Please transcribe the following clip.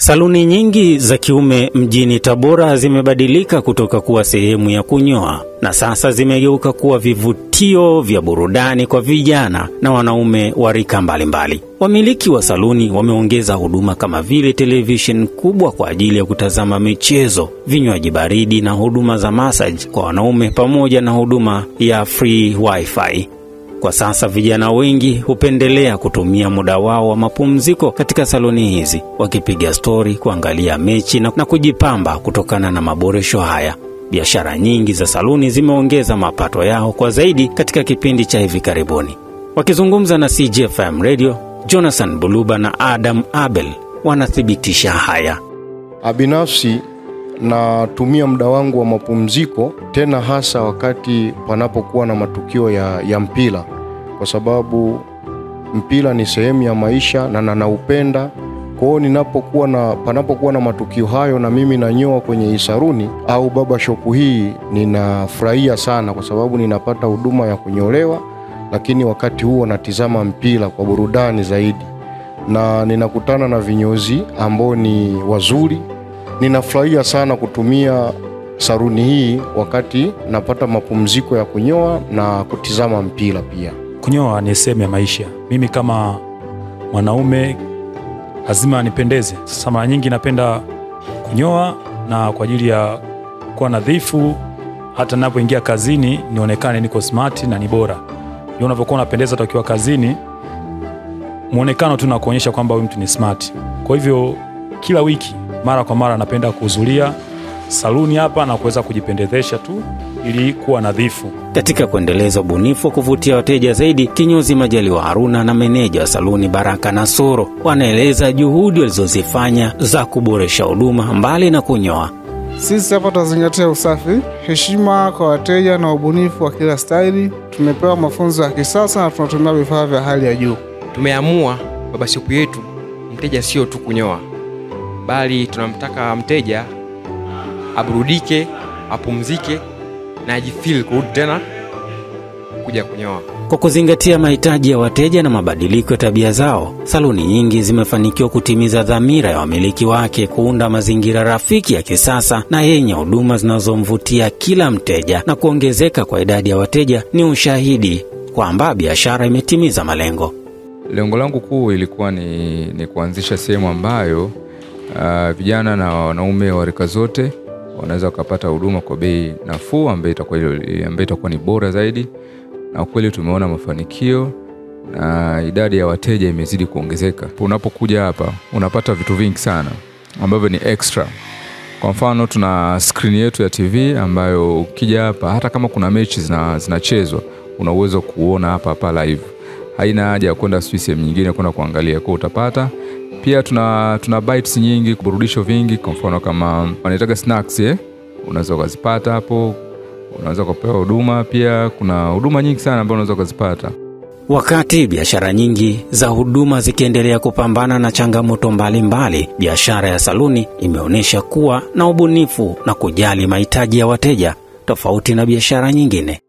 Saluni nyingi za kiume mjini Tabora zimebadilika kutoka kuwa sehemu ya kunyoa na sasa zimegeuka kuwa vivutio vya burudani kwa vijana na wanaume wa rika mbalimbali. Wamiliki wa saluni wameongeza huduma kama vile television kubwa kwa ajili ya kutazama michezo, vinywaji baridi na huduma za massage kwa wanaume pamoja na huduma ya free wifi. Kwa sasa vijana wengi hupendelea kutumia muda wao wa mapumziko katika saloni hizi, wakipiga story, kuangalia mechi na kujipamba. Kutokana na maboresho haya, biashara nyingi za saluni zimeongeza mapato yao kwa zaidi katika kipindi cha hivi karibuni. Wakizungumza na CGFM Radio, Jonathan Buluba na Adam Abel wanathibitisha haya. Binafsi natumia muda wangu wa mapumziko, tena hasa wakati panapokuwa na matukio ya mpira, kwa sababu mpira ni sehemu ya maisha na naupenda. Kwa hiyo panapokuwa na matukio hayo na mimi nanyoa kwenye saluni au baba shop hii, ninafurahia sana kwa sababu ninapata huduma ya kunyolewa, lakini wakati huo natizama mpira kwa burudani zaidi, na ninakutana na vinyozi ambao ni wazuri. Ninafurahia sana kutumia saluni hii wakati napata mapumziko ya kunyoa na kutizama mpira pia. Kunyoa ni sehemu ya maisha. Mimi kama mwanaume lazima nipendeze. Sasa mara nyingi napenda kunyoa na kwa ajili ya kuwa nadhifu, hata ninapoingia kazini nionekane niko smart na ni bora. Ndio unapokuwa unapendeza ukiwa kazini, muonekano tu unakuonyesha kwamba wewe mtu ni smart. Kwa hivyo kila wiki mara kwa mara napenda kuhudhuria saluni hapa na kuweza kujipendezesha tu ili kuwa nadhifu. Katika kuendeleza ubunifu kuvutia wateja zaidi, kinyozi Majaliwa Haruna na meneja wa saluni Baraka Nasoro wanaeleza juhudi walizozifanya za kuboresha huduma mbali na kunyoa. Sisi hapa tunazingatia usafi, heshima kwa wateja na ubunifu wa kila staili. Tumepewa mafunzo ya kisasa na tunatumia vifaa vya hali ya juu. Tumeamua baba shop yetu mteja sio tu kunyoa, bali tunamtaka mteja aburudike, apumzike na ajifeel kurudi tena kuja kunyoa. Kwa kuzingatia mahitaji ya wateja na mabadiliko ya tabia zao, saluni nyingi zimefanikiwa kutimiza dhamira ya wamiliki wake kuunda mazingira rafiki ya kisasa na yenye huduma zinazomvutia kila mteja, na kuongezeka kwa idadi ya wateja ni ushahidi kwamba biashara imetimiza malengo. Lengo langu kuu ilikuwa ni kuanzisha sehemu ambayo vijana na wanaume wa rika zote wanaweza kupata huduma kwa bei nafuu ambayo itakuwa ni bora zaidi, na kweli tumeona mafanikio na idadi ya wateja imezidi kuongezeka. Unapokuja hapa unapata vitu vingi sana ambavyo ni extra. Kwa mfano tuna screen yetu ya TV ambayo ukija hapa hata kama kuna mechi zinachezwa una uwezo kuona hapa live. Haina haja ya kwenda sehemu nyingine kwenda kuangalia, kwa utapata. Pia tuna bites nyingi, kuburudisho vingi, kwa mfano kama wanataka snacks unaweza kuzipata hapo, unaweza kupewa huduma. Pia kuna huduma nyingi sana ambazo unaweza kuzipata. Wakati biashara nyingi za huduma zikiendelea kupambana na changamoto mbalimbali, biashara ya saluni imeonyesha kuwa na ubunifu na kujali mahitaji ya wateja tofauti na biashara nyingine.